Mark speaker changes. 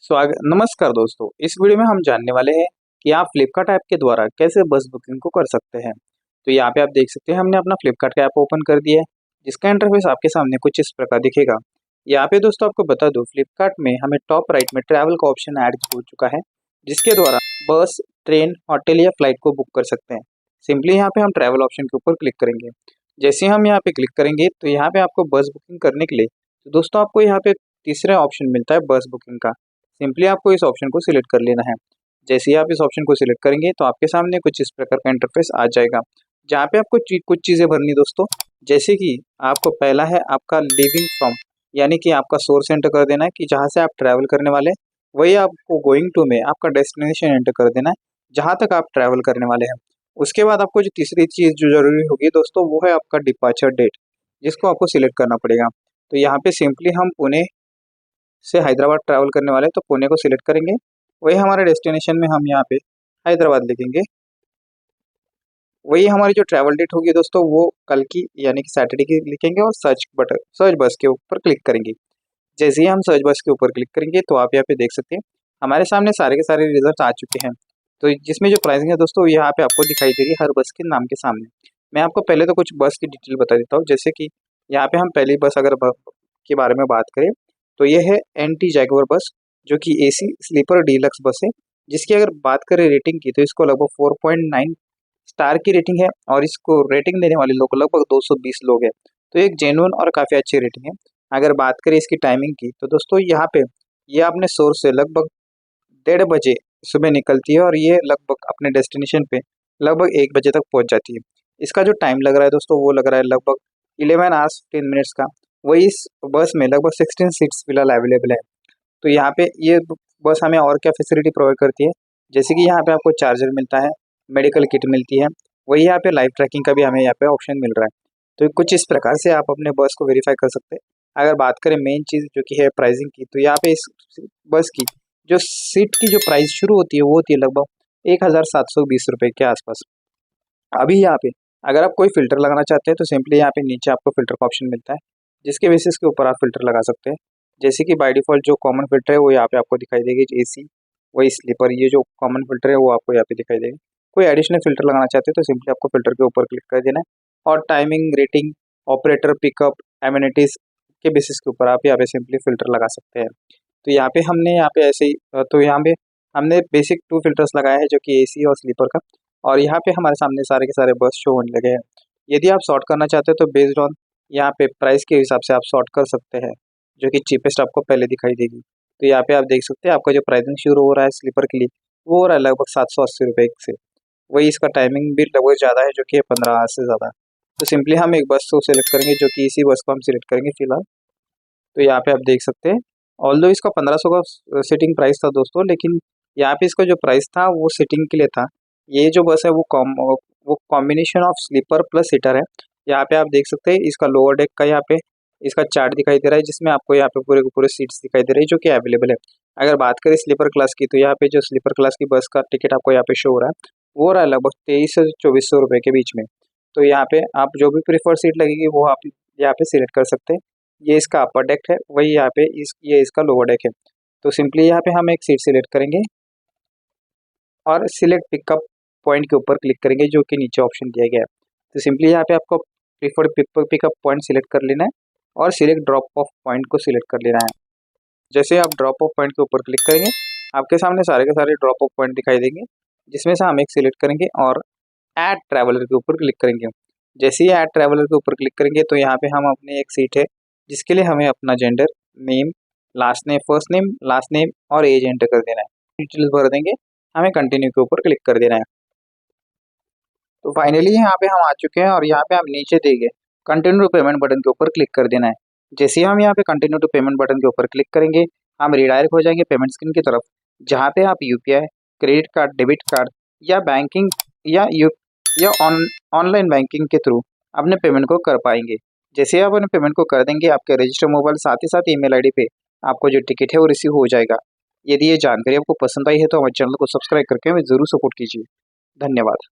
Speaker 1: नमस्कार दोस्तों, इस वीडियो में हम जानने वाले हैं कि आप फ्लिपकार्ट ऐप के द्वारा कैसे बस बुकिंग को कर सकते हैं। तो यहाँ पे आप देख सकते हैं हमने अपना फ्लिपकार्ट का ऐप ओपन कर दिया है, जिसका इंटरफेस आपके सामने कुछ इस प्रकार दिखेगा। यहाँ पे दोस्तों आपको बता दूं, फ्लिपकार्ट में हमें टॉप राइट में ट्रैवल का ऑप्शन ऐड हो चुका है, जिसके द्वारा बस, ट्रेन, होटल या फ्लाइट को बुक कर सकते हैं। सिंपली यहाँ पे हम ट्रैवल ऑप्शन के ऊपर क्लिक करेंगे। जैसे ही हम यहाँ पे क्लिक करेंगे तो यहाँ पे आपको बस बुकिंग करने के लिए तो दोस्तों आपको यहाँ पे तीसरा ऑप्शन मिलता है बस बुकिंग का। सिंपली आपको इस ऑप्शन को सिलेक्ट कर लेना है। जैसे ही आप इस ऑप्शन को सिलेक्ट करेंगे तो आपके सामने कुछ इस प्रकार का इंटरफेस आ जाएगा, जहाँ पे आपको कुछ चीज़ें भरनी दोस्तों। जैसे कि आपको पहला है आपका लिविंग फ्रॉम, यानी कि आपका सोर्स एंटर कर देना है कि जहाँ से आप ट्रैवल करने वाले, वही आपको गोइंग टू में आपका डेस्टिनेशन एंटर कर देना है, जहाँ तक आप ट्रैवल करने वाले हैं। उसके बाद आपको जो तीसरी चीज़ जो जरूरी होगी दोस्तों, वो है आपका डिपार्चर डेट, जिसको आपको सिलेक्ट करना पड़ेगा। तो यहाँ पे सिंपली हम पुणे से हैदराबाद ट्रैवल करने वाले हैं तो पुणे को सिलेक्ट करेंगे। वही हमारे डेस्टिनेशन में हम यहाँ पे हैदराबाद लिखेंगे। वही हमारी जो ट्रैवल डेट होगी दोस्तों, वो कल की यानी कि सैटरडे की लिखेंगे और सर्च बस के ऊपर क्लिक करेंगे। जैसे ही हम सर्च बस के ऊपर क्लिक करेंगे तो आप यहाँ पे देख सकते हैं हमारे सामने सारे के सारे रिजल्ट आ चुके हैं। तो जिसमें जो प्राइसिंग है दोस्तों, यहाँ पे आपको दिखाई दे रही है हर बस के नाम के सामने। मैं आपको पहले तो कुछ बस की डिटेल बता देता हूँ। जैसे कि यहाँ पे हम पहली बस अगर के बारे में बात करें तो ये है एनटी जैगुआर बस, जो कि एसी स्लीपर डीलक्स बस है, जिसकी अगर बात करें रेटिंग की तो इसको लगभग 4.9 स्टार की रेटिंग है और इसको रेटिंग देने वाले लोग लगभग 220 लोग हैं। तो एक जेन्युइन और काफ़ी अच्छी रेटिंग है। अगर बात करें इसकी टाइमिंग की तो दोस्तों यहाँ पे ये अपने सोर्स से लगभग 1:30 बजे सुबह निकलती है और ये लगभग अपने डेस्टिनेशन पे लगभग 1 बजे तक पहुँच जाती है। इसका जो टाइम लग रहा है दोस्तों, वो लग रहा है लगभग 11 hours 10 minutes का। वही इस बस में लगभग 16 सीट्स फिलहाल अवेलेबल है। तो यहाँ पे ये बस हमें और क्या फैसिलिटी प्रोवाइड करती है, जैसे कि यहाँ पे आपको चार्जर मिलता है, मेडिकल किट मिलती है, वही यहाँ पे लाइव ट्रैकिंग का भी हमें यहाँ पे ऑप्शन मिल रहा है। तो कुछ इस प्रकार से आप अपने बस को वेरीफाई कर सकते हैं। अगर बात करें मेन चीज़ जो कि है प्राइसिंग की, तो यहाँ पे इस बस की जो सीट की जो प्राइस शुरू होती है वो होती है लगभग 1720 रुपये के आसपास। अभी यहाँ पे अगर आप कोई फिल्टर लगाना चाहते हैं तो सिंपली यहाँ पे नीचे आपको फिल्टर का ऑप्शन मिलता है, जिसके बेसिस के ऊपर आप फिल्टर लगा सकते हैं। जैसे कि बाय डिफॉल्ट जो कॉमन फिल्टर है वो यहाँ पे आपको दिखाई देगी, एसी, वही स्लीपर, ये जो कॉमन फिल्टर है वो आपको यहाँ पे दिखाई देगा। कोई एडिशनल फिल्टर लगाना चाहते हैं तो सिंपली आपको फिल्टर के ऊपर क्लिक कर देना है और timing, rating, operator pickup, amenities के बेसिस के ऊपर आप यहाँ पे सिंपली फिल्टर लगा सकते हैं। तो यहाँ पे हमने यहाँ पे ऐसे ही तो यहाँ पे हमने बेसिक 2 फिल्टर्स लगाया है, जो कि एसी और स्लीपर का। और यहाँ पे हमारे सामने सारे के सारे बस शो होने लगे हैं। यदि आप सॉर्ट करना चाहते हैं तो बेस्ड ऑन यहाँ पे प्राइस के हिसाब से आप सॉर्ट कर सकते हैं, जो कि चीपेस्ट आपको पहले दिखाई देगी। तो यहाँ पे आप देख सकते हैं आपका जो प्राइसिंग शुरू हो रहा है स्लीपर के लिए, वो हो रहा है लगभग 780 रुपये से। वही इसका टाइमिंग भी लगभग ज़्यादा है, जो कि 15 आवर्स से ज़्यादा है। तो सिंपली हम एक बस को सिलेक्ट करेंगे, जो कि इसी बस को हम सिलेक्ट करेंगे फिलहाल। तो यहाँ पे आप देख सकते हैं ऑल्दो इसका 1500 का सीटिंग प्राइस था दोस्तों, लेकिन यहाँ पे इसका जो प्राइस था वो सीटिंग के लिए था। ये जो बस है वो combination of sleeper plus seater है। यहाँ पे आप देख सकते हैं इसका लोअर डेक का यहाँ पे इसका चार्ट दिखाई दे रहा है, जिसमें आपको यहाँ पे पूरे के पूरे सीट्स दिखाई दे रही है, जो कि अवेलेबल है। अगर बात करें स्लीपर क्लास की, तो यहाँ पे जो स्लीपर क्लास की बस का टिकट आपको यहाँ पे शो हो रहा है, वो हो रहा है लगभग 2300 से 2400 रुपये के बीच में। तो यहाँ पे आप जो भी प्रीफर सीट लगेगी वो आप यहाँ पे सिलेक्ट कर सकते हैं। ये इसका अपर डेक है, वही यहाँ पे ये इसका लोअर डेक है। तो सिंपली यहाँ पे हम एक सीट सिलेक्ट करेंगे और सिलेक्ट पिकअप पॉइंट के ऊपर क्लिक करेंगे, जो कि नीचे ऑप्शन दिया गया है। तो सिंपली यहाँ पे आपको प्रीफर्ड पिकअप पॉइंट सिलेक्ट कर लेना है और सिलेक्ट ड्रॉप ऑफ पॉइंट को सिलेक्ट कर लेना है। जैसे आप ड्रॉप ऑफ पॉइंट के ऊपर क्लिक करेंगे, आपके सामने सारे के सारे ड्रॉप ऑफ पॉइंट दिखाई देंगे, जिसमें से हम एक सिलेक्ट करेंगे और ऐड ट्रैवलर के ऊपर क्लिक करेंगे। जैसे ही ऐड ट्रैवलर के ऊपर क्लिक करेंगे तो यहाँ पे हम अपने एक सीट है, जिसके लिए हमें अपना gender, name, last name, first name, last name और एज एंटर कर देना है। डिटेल्स भर देंगे, हमें कंटिन्यू के ऊपर क्लिक कर देना है। तो फाइनली यहाँ पे हम आ चुके हैं और यहाँ पे हम नीचे देंगे कंटिन्यू टू पेमेंट बटन के ऊपर क्लिक कर देना है। जैसे ही हम यहाँ पे कंटिन्यू टू पेमेंट बटन के ऊपर क्लिक करेंगे, हम रिडायरेक्ट हो जाएंगे पेमेंट स्क्रीन की तरफ, जहाँ पे आप UPI, credit card, debit card या बैंकिंग या ऑनलाइन बैंकिंग के थ्रू अपने पेमेंट को कर पाएंगे। जैसे ही आप अपने पेमेंट को कर देंगे, आपके रजिस्टर मोबाइल साथ ही साथ ईमेल आईडी पे आपको जो टिकट है वो रिसीव हो जाएगा। यदि ये जानकारी आपको पसंद आई है तो हमारे चैनल को सब्सक्राइब करके हमें ज़रूर सपोर्ट कीजिए। धन्यवाद।